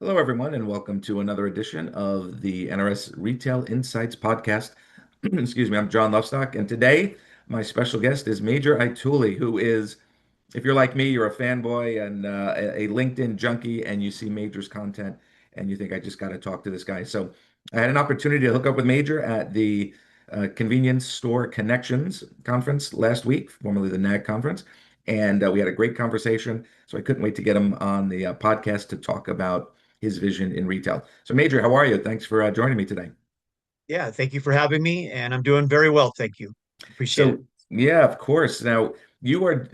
Hello, everyone, and welcome to another edition of the NRS Retail Insights Podcast. Excuse me, I'm John Lofstock, and today my special guest is Major Itule, who is, if you're like me, you're a fanboy and a LinkedIn junkie, and you see Major's content, and you think, I just got to talk to this guy. So I had an opportunity to hook up with Major at the Convenience Store Connections Conference last week, formerly the NAG Conference, and we had a great conversation. So I couldn't wait to get him on the podcast to talk about his vision in retail. So, Major, how are you? Thanks for joining me today. Yeah, thank you for having me, and I'm doing very well, thank you. Appreciate it. So, yeah, of course. Now, you are,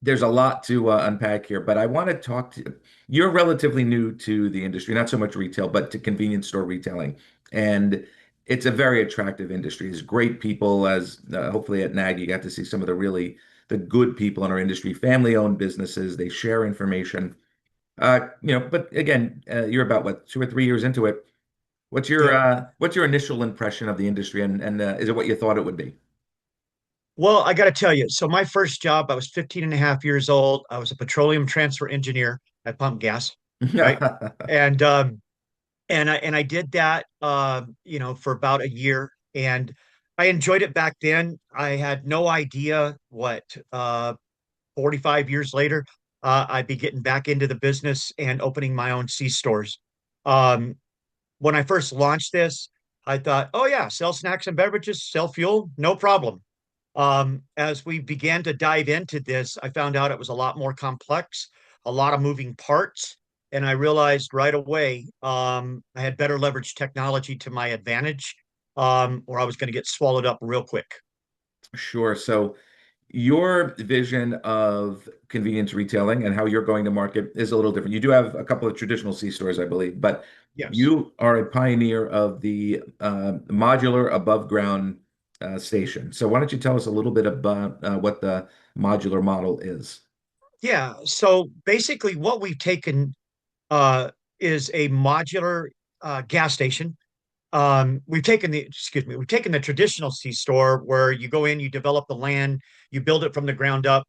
there's a lot to unpack here, but I want to talk to you're relatively new to the industry, not so much retail, but to convenience store retailing. And it's a very attractive industry. There's great people, as hopefully at NAG, you got to see some of the good people in our industry, family-owned businesses. They share information. But again, you're about what, 2 or 3 years into it. Yep. What's your initial impression of the industry, and is it what you thought it would be? Well, I got to tell you, so my first job, I was 15 and a half years old. I was a petroleum transfer engineer at Pump Gas, right? And I did that for about a year, and I enjoyed it back then. I had no idea what 45 years later, I'd be getting back into the business and opening my own C stores. Um, when I first launched this, I thought, oh yeah, sell snacks and beverages, sell fuel, no problem. As we began to dive into this, I found out it was a lot more complex, a lot of moving parts, and I realized right away I had better leverage technology to my advantage, or I was going to get swallowed up real quick. Sure. So your vision of convenience retailing and how you're going to market is a little different. You do have a couple of traditional C stores, I believe, but Yes. you are a pioneer of the modular above ground station. So why don't you tell us a little bit about what the modular model is? Yeah. So basically, what we've taken uh, is a modular gas station. We've taken the traditional C store where you go in, you develop the land, you build it from the ground up.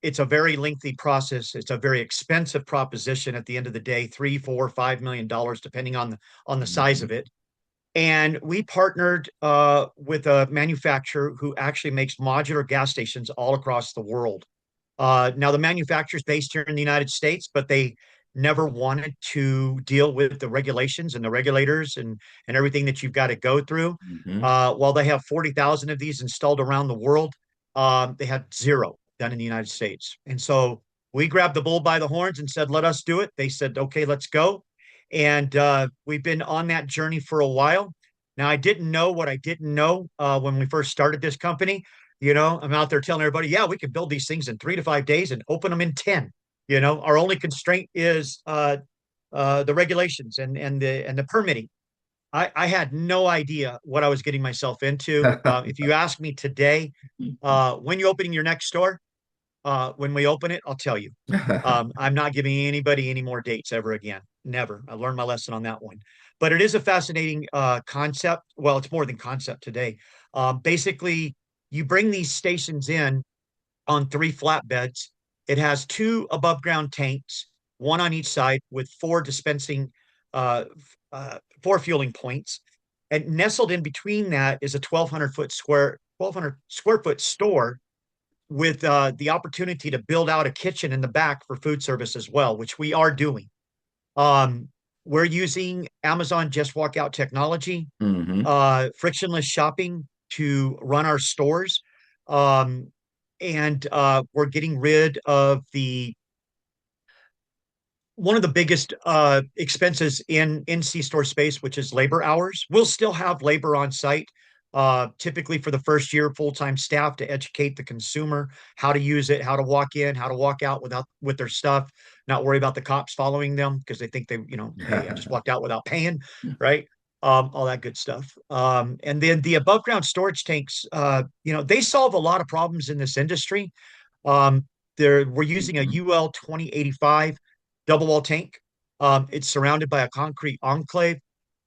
It's a very lengthy process. It's a very expensive proposition at the end of the day, 3, 4, $5 million, depending on the size Mhm. of it. And we partnered with a manufacturer who actually makes modular gas stations all across the world. Now, the manufacturer is based here in the United States, but they never wanted to deal with the regulations and the regulators and everything that you've got to go through. Mhm. While they have 40,000 of these installed around the world, they had zero done in the United States. And so we grabbed the bull by the horns and said, let us do it. They said, okay, let's go. And we've been on that journey for a while. Now, I didn't know what I didn't know when we first started this company. I'm out there telling everybody, yeah, we can build these things in 3 to 5 days and open them in 10. Our only constraint is the regulations and the permitting. I had no idea what I was getting myself into. If you ask me today, when you opening your next store, when we open it, I'll tell you. I'm not giving anybody any more dates ever again. Never. I learned my lesson on that one. But it is a fascinating concept. Well, it's more than concept today. Basically, you bring these stations in on 3 flatbeds. It has 2 above ground tanks, one on each side, with uh, four fueling points. And nestled in between that is a 1,200 square foot store with the opportunity to build out a kitchen in the back for food service as well, which we are doing. Um, we're using Amazon Just Walk Out technology, Hmm. frictionless shopping to run our stores. And we're getting rid of the one of the biggest expenses in C-store space, which is labor hours. We'll still have labor on site, typically for the first year, full-time staff to educate the consumer how to use it, how to walk in, how to walk out with their stuff, not worry about the cops following them because they think hey, I just walked out without paying, right? All that good stuff. And then the above ground storage tanks, they solve a lot of problems in this industry. Um, we're using a UL 2085 double wall tank. It's surrounded by a concrete enclave.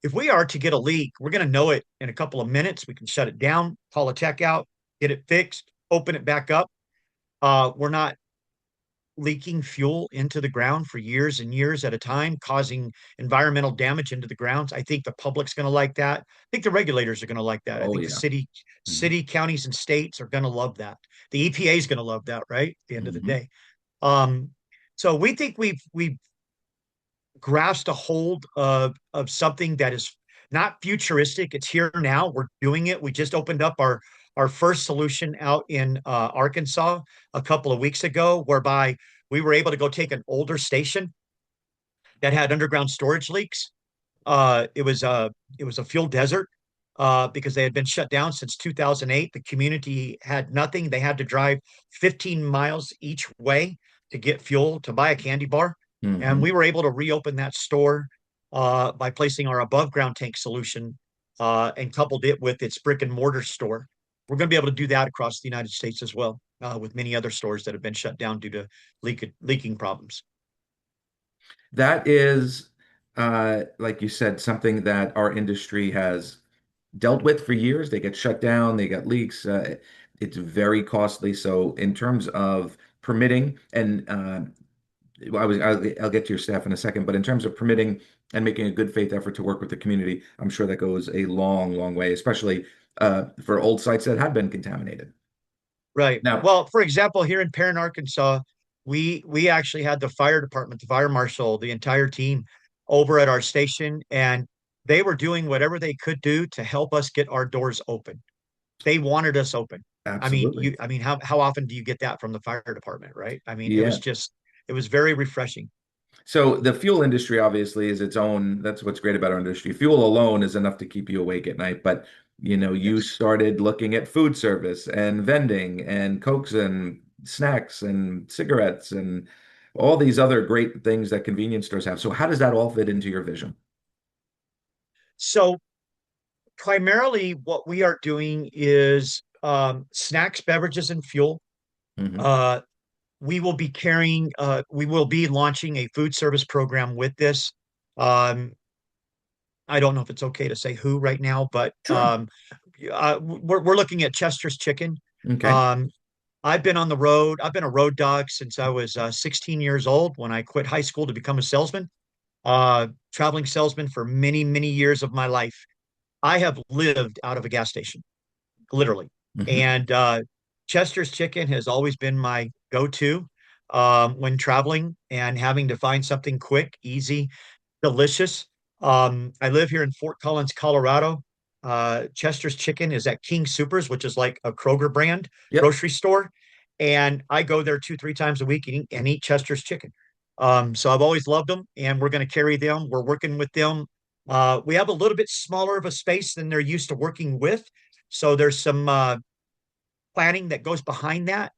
If we are to get a leak, we're going to know it in a couple of minutes. We can shut it down, call a tech out, get it fixed, open it back up. We're not leaking fuel into the ground for years and years at a time, causing environmental damage into the grounds. I think the public's going to like that. I think the regulators are going to like that. I Oh think the yeah. Mhm. counties, and states are going to love that. The EPA is going to love that, right? At the end of the Mhm. day. Um, so we think we've grasped a hold of something that is not futuristic. It's here now. We're doing it. We just opened up our first solution out in Arkansas a couple of weeks ago, whereby we were able to go take an older station that had underground storage leaks. It was a fuel desert because they had been shut down since 2008. The community had nothing. They had to drive 15 miles each way to get fuel to buy a candy bar. And Mhm. we were able to reopen that store by placing our above ground tank solution and coupled it with its brick and mortar store. We're going to be able to do that across the United States as well, with many other stores that have been shut down due to leaking problems. That is, like you said, something that our industry has dealt with for years. They get shut down, they get leaks. It's very costly. So, in terms of permitting, and I'll get to your staff in a second, but in terms of permitting and making a good faith effort to work with the community, I'm sure that goes a long, long way, especially for old sites that have been contaminated. Right. Now, Well, for example, here in Perrin, Arkansas, we actually had the fire department, the fire marshal, the entire team over at our station, and they were doing whatever they could do to help us get our doors open. They wanted us open. absolutely. I mean, how often do you get that from the fire department, right? I mean, Yeah. it was very refreshing. So the fuel industry obviously is its own. That's what's great about our industry. Fuel alone is enough to keep you awake at night. But you Yes. started looking at food service and vending and cokes and snacks and cigarettes and all these other great things that convenience stores have. So how does that all fit into your vision? So primarily, what we are doing is snacks, beverages, and fuel. Hmm. Uh, we will be launching a food service program with this. Um, I don't know if it's okay to say who right now, but Sure. we're looking at Chester's Chicken. Okay. Um, I've been on the road. I've been a road dog since I was 16 years old when I quit high school to become a salesman, traveling salesman for many, many years of my life. I have lived out of a gas station, literally. Hmm. And Chester's Chicken has always been my go-to when traveling and having to find something quick, easy, delicious. I live here in Fort Collins, Colorado. Chester's Chicken is at King Supers, which is like a Kroger brand Yep. grocery store. And I go there 2, 3 times a week and eat Chester's Chicken. So I've always loved them, and we're going to carry them. We're working with them. We have a little bit smaller of a space than they're used to working with. So there's some planning that goes behind that.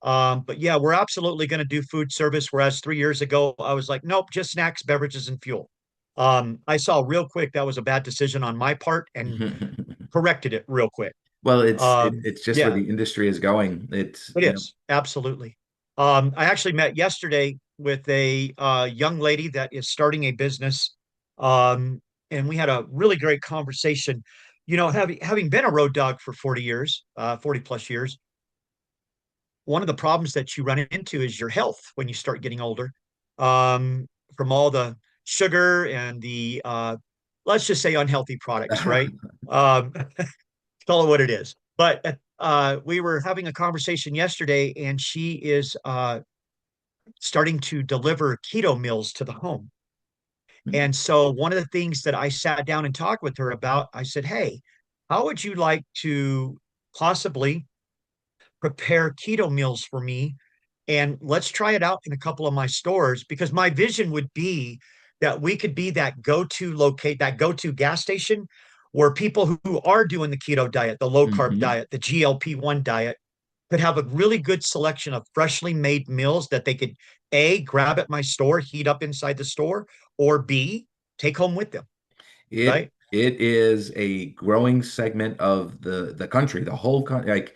But yeah, we're absolutely going to do food service. Whereas 3 years ago, I was like, nope, just snacks, beverages, and fuel. I saw real quick that was a bad decision on my part and corrected it real quick. Well, it's just where Yeah, the industry is going. it is absolutely. I actually met yesterday with a young lady that is starting a business, and we had a really great conversation. You know, having been a road dog for 40 years, 40 plus years, one of the problems that you run into is your health when you start getting older, um, from all the sugar and the let's just say unhealthy products, right? Call it what it is. But we were having a conversation yesterday, and she is starting to deliver keto meals to the home. And so one of the things that I sat down and talked with her about, I said, "Hey, how would you like to possibly prepare keto meals for me, and let's try it out in a couple of my stores," because my vision would be that we could be that go-to gas station where people who are doing the keto diet, the low carb Hmm. diet, the GLP-1 diet could have a really good selection of freshly made meals that they could A, grab at my store, heat up inside the store, or B, take home with them, It right? it is a growing segment of the country, the whole country. Like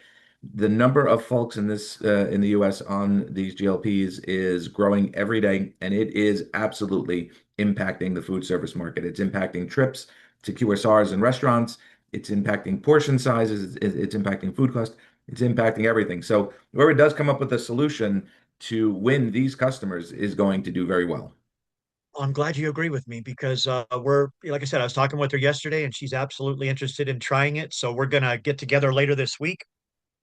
the number of folks in the U.S. on these GLPs is growing every day, and it is absolutely impacting the food service market. It's impacting trips to QSRs and restaurants. It's impacting portion sizes. It's impacting food cost. It's impacting everything. So whoever does come up with a solution, to win these customers is going to do very well. I'm glad you agree with me because like I said, I was talking with her yesterday and she's absolutely interested in trying it. So we're going to get together later this week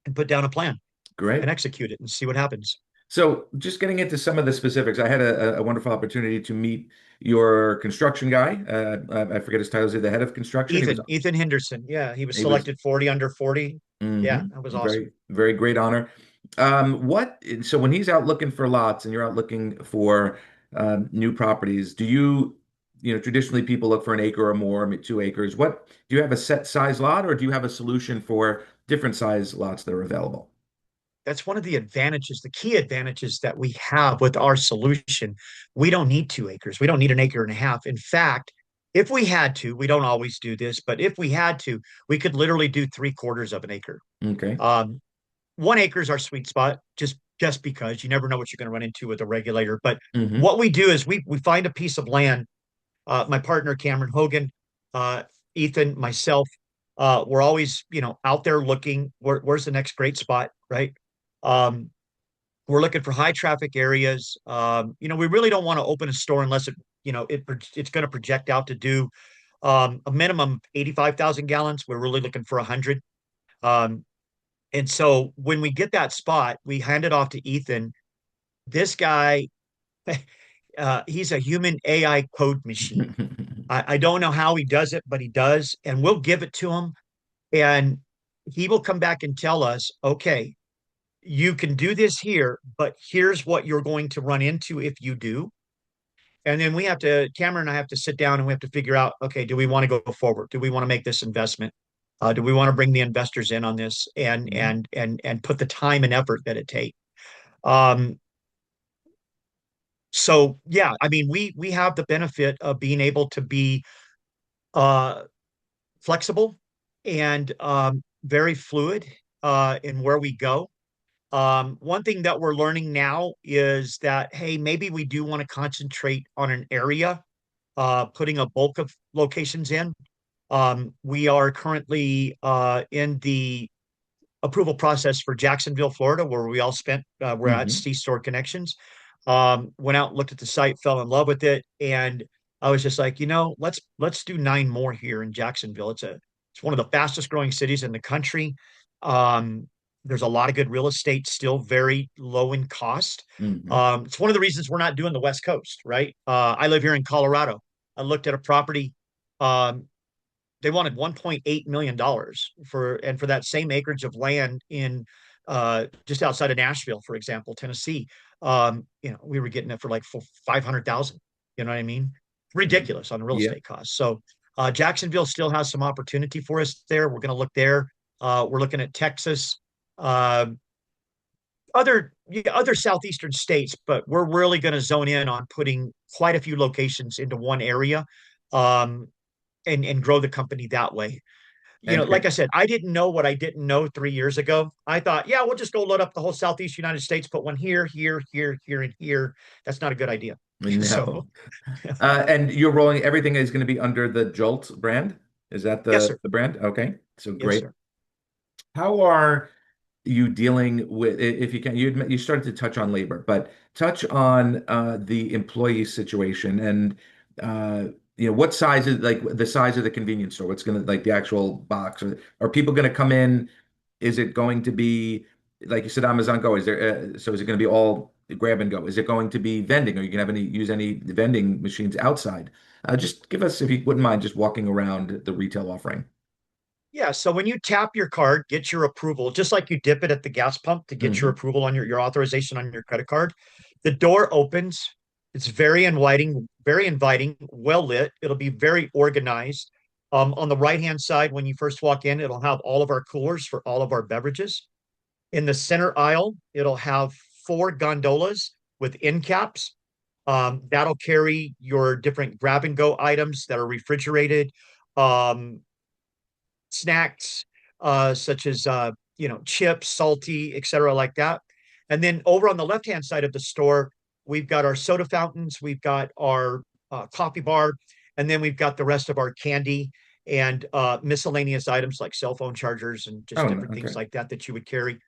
and put down a plan and Great. execute it and see what happens. So, just getting into some of the specifics, I had a wonderful opportunity to meet your construction guy. I forget his title. Is he the head of construction? Ethan Henderson. Yeah, he was He was selected 40 under 40. Yeah, that was awesome. very, very great honor. So when he's out looking for lots and you're out looking for new properties, traditionally people look for an acre or more, 2 acres. What do you have a set size lot, or do you have a solution for different size lots that are available? That's one of the advantages, the key advantages that we have with our solution. We don't need 2 acres. We don't need an acre and a half. In fact, if we had to, we don't always do this, but if we had to, we could literally do 3/4 of an acre. Okay. 1 acre is our sweet spot, just because you never know what you're going to run into with a regulator. But Hmm. what we do is we find a piece of land. My partner Cameron Hogan, uh, Ethan, myself, we're always out there looking. Where's the next great spot, right? Um, we're looking for high traffic areas. We really don't want to open a store unless it's going to project out to do a minimum 85,000 gallons. We're really looking for 100. Um, and so when we get that spot, we hand it off to Ethan. This guy, he's a human AI code machine. I don't know how he does it, but he does. And we'll give it to him. And he will come back and tell us, okay, you can do this here, but here's what you're going to run into if you do. And then Cameron and I have to sit down and we have to figure out, okay, do we want to go forward? Do we want to make this investment? Do we want to bring the investors in on this and put the time and effort that it takes? Um, so yeah, I mean, we have the benefit of being able to be uh, flexible and very fluid in where we go. One thing that we're learning now is that, hey, maybe we do want to concentrate on an area, putting a bulk of locations in. We are currently in the approval process for Jacksonville, Florida, where we're at Hmm. C-Store Connections. Went out, looked at the site, fell in love with it, and I was just like, let's do 9 more here in Jacksonville. It's one of the fastest growing cities in the country. Um, there's a lot of good real estate, still very low in cost. Hmm. It's one of the reasons we're not doing the West Coast, right? I live here in Colorado. I looked at a property. Um, they wanted $1.8 million for that same acreage of land in just outside of Nashville, for example, Tennessee. We were getting it for like 500,000. You know what I mean? Ridiculous on the real Yeah. estate costs. So Jacksonville still has some opportunity for us there. We're going to look there. We're looking at Texas, uh, other southeastern states, but we're really going to zone in on putting quite a few locations into one area. Um, and grow the company that way. Like And I said, I didn't know what I didn't know 3 years ago. I thought, yeah, we'll just go load up the whole Southeast United States, put one here, here, here, here, and here. That's not a good idea. So, no. And you're rolling everything is going to be under the Joltz brand. Is that yes, the sir. the brand? Okay. So Yes, great. sir. How are you dealing with, if you can, you started to touch on labor, but touch on the employee situation and what size is like the size of the convenience store? What's going to like the actual box? Or are people going to come in? Is it going to be like you said, Amazon Go? So is it going to be all grab and go? Is it going to be vending? Are you going to have use any vending machines outside? Just give us, if you wouldn't mind, just walking around the retail offering. Yeah. So when you tap your card, get your approval, just like you dip it at the gas pump to get your Hmm. approval on your authorization on your credit card, the door opens. It's very inviting, well lit. It'll be very organized. On the right hand side, when you first walk in, it'll have all of our coolers for all of our beverages. In the center aisle, it'll have 4 gondolas with end caps. That'll carry your different grab and go items that are refrigerated. Um, Snacks such as chips, salty, etc., like that. And then over on the left hand side of the store, we've got our soda fountains, we've got our coffee bar, and then we've got the rest of our candy and miscellaneous items like cell phone chargers and Oh, just no, different things okay. like that that you would carry.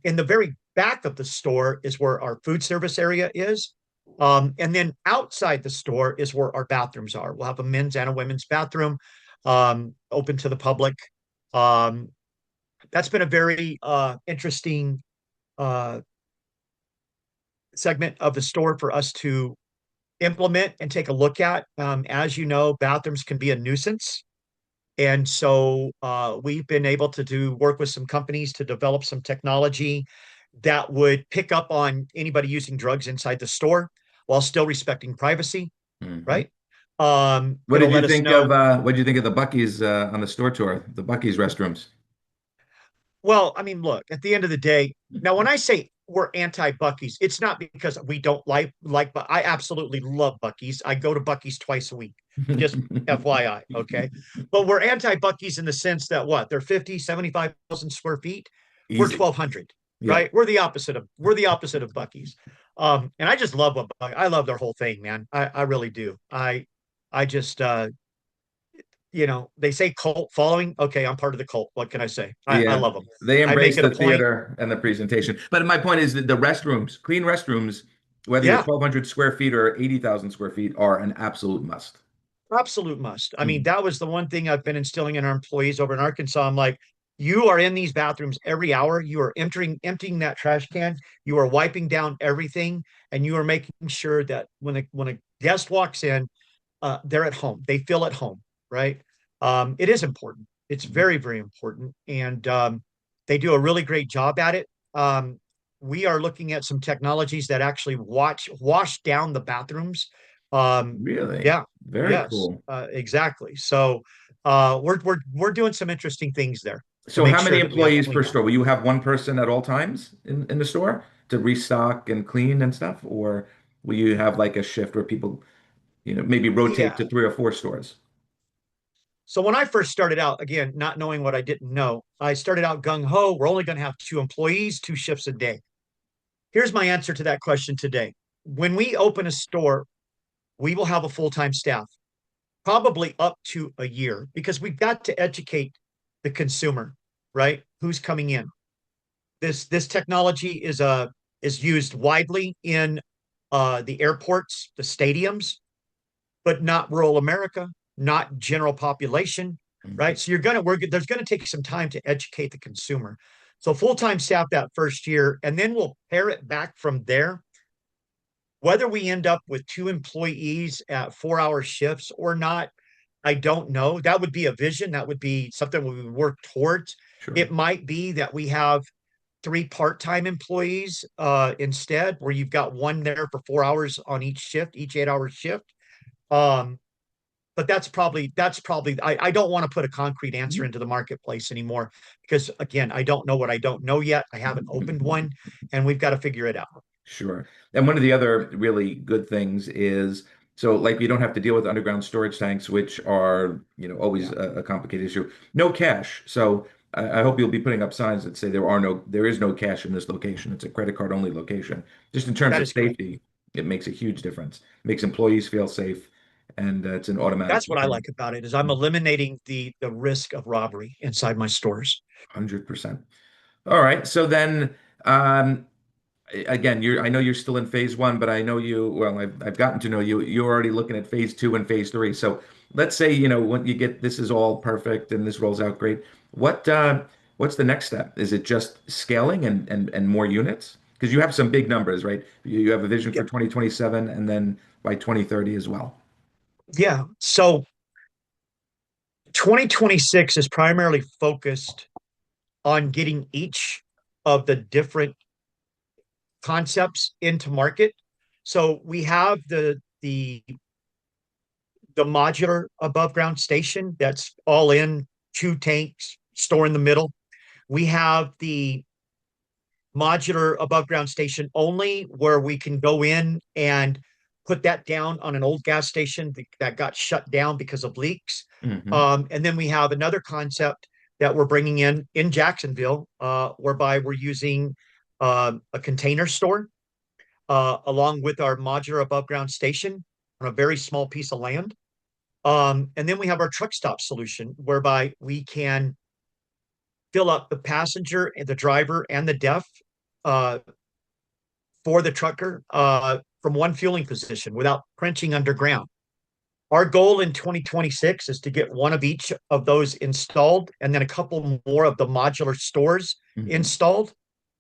In the very back of the store is where our food service area is. And then outside the store is where our bathrooms are. We'll have a men's and a women's bathroom open to the public. Um, that's been a very interesting uh, segment of the store for us to implement and take a look at. As you know, bathrooms can be a nuisance. And so we've been able to do work with some companies to develop some technology that would pick up on anybody using drugs inside the store while still respecting privacy, Hmm. right? It'll let us know. What did you think of the Buc-ee's on the store tour, the Buc-ee's restrooms? Well, I mean, look, at the end of the day, now when I say we're anti Bucky's, it's not because we don't but I absolutely love Bucky's. I go to Bucky's twice a week, just FYI, okay? But we're anti Bucky's in the sense that what? They're 50, 75,000 square feet. We're Easy. 1,200, Yeah. right? We're the opposite of Bucky's. And I just love I love their whole thing, man. I really do. I just they say cult following. Okay, I'm part of the cult. What can I say? I Yeah. love them. They I make embrace it a the point. theater and the presentation. But my point is that the restrooms, clean restrooms, whether you're Yeah, 1,200 square feet or 80,000 square feet, are an absolute must. absolute must. I mean, Mhm. that was the one thing I've been instilling in our employees over in Arkansas. I'm like, you are in these bathrooms every hour. You are emptying that trash can. You are wiping down everything, and you are making sure that when a guest walks in, they're at home. They feel at home, right? It is important. It's very, very important, and they do a really great job at it. We are looking at some technologies that actually wash down the bathrooms. Really? Yeah, Very yes, cool. exactly. So we're doing some interesting things there to So make how many sure that we have a employees clean per store? Will bathroom. you have one person at all times in the store to restock and clean and stuff? Or will you have like a shift where people, maybe rotate Yeah. to 3 or 4 stores? So when I first started out, again, not knowing what I didn't know, I started out gung ho. We're only going to have 2 employees, 2 shifts a day. Here's my answer to that question today. When we open a store, we will have a full time staff, probably up to a year, because we've got to educate the consumer, right? Who's coming in? This technology is used widely in the airports, the stadiums, but not rural America, not general population, Mhm. right? So there's gonna take some time to educate the consumer. So full-time staff that first year, and then we'll pare it back from there. Whether we end up with 2 employees at 4-hour shifts or not, I don't know. That would be a vision. That would be something we would work towards. Sure. It might be that we have 3 part-time employees instead, where you've got one there for 4 hours on each shift, each 8-hour shift. Um, but that's probably I don't want to put a concrete answer into the marketplace anymore because again, I don't know what I don't know yet. I haven't opened one and we've got to figure it out. Sure. And one of the other really good things is so like we don't have to deal with underground storage tanks, which are, always Yeah, a complicated issue. No cash. So I hope you'll be putting up signs that say there is no cash in this location. It's a credit card only location. Just in terms that of is correct. safety, it makes a huge difference. Makes employees feel safe, and it's an automatic That's what I return. like about it is I'm eliminating the risk of robbery inside my stores. 100%. All right. So then, um, again, I know you're still in phase one, but I know well, I've gotten to know you. You're already looking at phase two and phase three. So let's say, when you get this is all perfect and this rolls out great. What's the next step? Is it just scaling and more units? Because you have some big numbers, right? You have a vision for Yeah. 2027 and then by 2030 as well. Yeah. So 2026 is primarily focused on getting each of the different concepts into market. So we have the modular above ground station that's all in 2 tanks, store in the middle. We have the modular above ground station only, where we can go in and put that down on an old gas station that got shut down because of leaks. Hmm. And then we have another concept that we're bringing in Jacksonville, whereby we're using a container store along with our modular above ground station on a very small piece of land. And then we have our truck stop solution, whereby we can fill up the passenger and the driver and the deaf for the trucker from one fueling position without trenching underground. Our goal in 2026 is to get one of each of those installed and then a couple more of the modular stores Hmm. installed.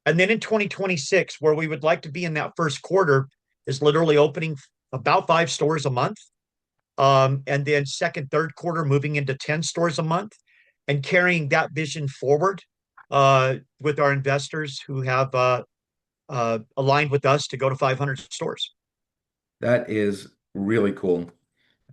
And then in 2026, where we would like to be in that first quarter, is literally opening about 5 stores a month. And then second, third quarter, moving into 10 stores a month and carrying that vision forward with our investors who have aligned with us to go to 500 stores. That is really cool.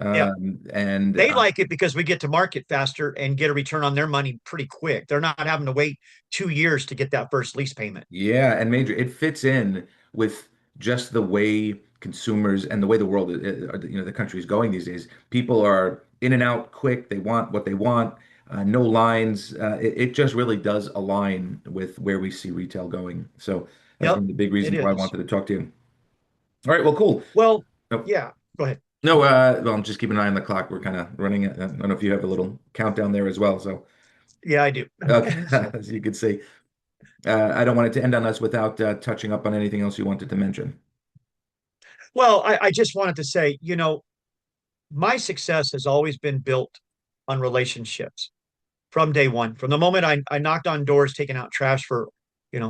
Yeah. And They like it because we get to market faster and get a return on their money pretty quick. They're not having to wait 2 years to get that first lease payment. Yeah, and Major, it fits in with just the way consumers and the way the world, the country is going these days. People are in and out quick. They want what they want. No lines. It just really does align with where we see retail going. So that's one Yep, of the big it reasons why I is. wanted to talk to you. All right, well, cool. Well, No, yeah, go ahead. no, well, I'm just keeping an eye on the clock. We're kind of running. I don't know if you have a little countdown there as well. So, Yeah, I do. okay, So, as you can see, I don't want it to end on us without touching up on anything else you wanted to mention. well, I just wanted to say, my success has always been built on relationships from day one. From the moment I knocked on doors, taking out trash for,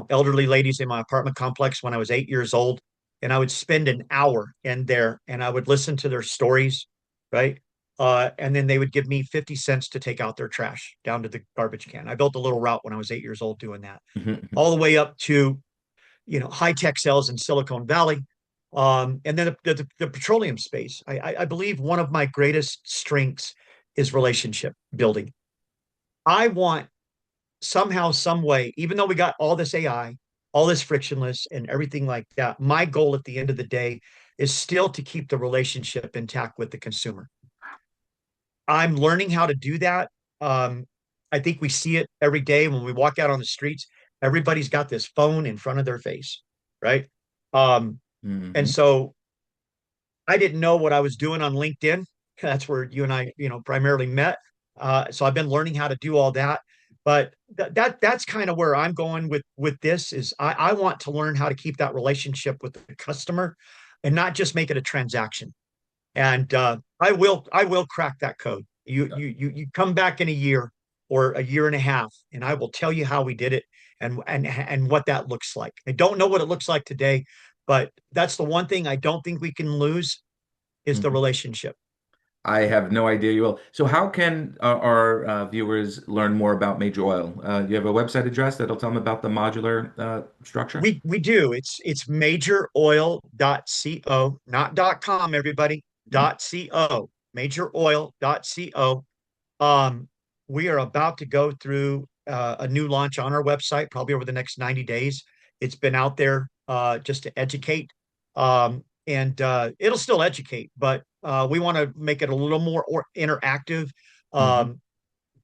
elderly ladies in my apartment complex when I was 8 years old, and I would spend an hour in there and I would listen to their stories, right? And then they would give me 50 cents to take out their trash down to the garbage can. I built a little route when I was 8 years old doing that, all the way up to, high tech sales in Silicon Valley. And then the petroleum space. I believe one of my greatest strengths is relationship building. I want somehow, some way, even though we got all this AI, all this frictionless and everything like that, my goal at the end of the day is still to keep the relationship intact with the consumer. I'm learning how to do that. Um, I think we see it every day when we walk out on the streets. Everybody's got this phone in front of their face, right? Um, and Hmm. so I didn't know what I was doing on LinkedIn. That's where you and I, primarily met. So I've been learning how to do all that. But that's kind of where I'm going with this is I want to learn how to keep that relationship with the customer and not just make it a transaction. And I will crack that code. You come back in a year or a year and a half, and I will tell you how we did it and what that looks like. I don't know what it looks like today, but that's the one thing I don't think we can lose is the Hmm. relationship. I have no idea you will. So how can our viewers learn more about Major Oil? You have a website address that'll tell them about the modular structure? We do. It's majoroil.co, not .com, everybody. Mhm. .co, majoroil.co. Um, we are about to go through a new launch on our website, probably over the next 90 days. It's been out there just to educate, and it'll still educate, but we want to make it a little more interactive, Mhm. um,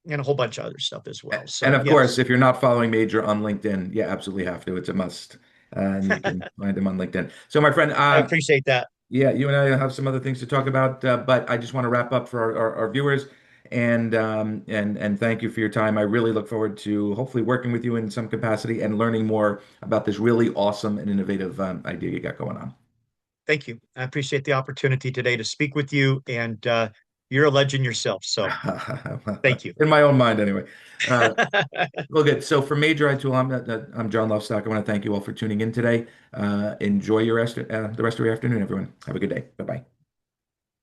and a whole bunch of other stuff as well. And So, of course, yes, if you're not following Major on LinkedIn, you absolutely have to. It's a must. And you can find him on LinkedIn. So, my friend, I appreciate that. yeah, you and I have some other things to talk about, but I just want to wrap up for our viewers and thank you for your time. I really look forward to hopefully working with you in some capacity and learning more about this really awesome and innovative idea you got going on. Thank you. I appreciate the opportunity today to speak with you, and you're a legend yourself. So, thank you. In my own mind, anyway. Uh, well, good. So for Major Itule, I'm John Lofstock. I want to thank you all for tuning in today. Enjoy the rest of your afternoon, everyone. Have a good day. Bye bye.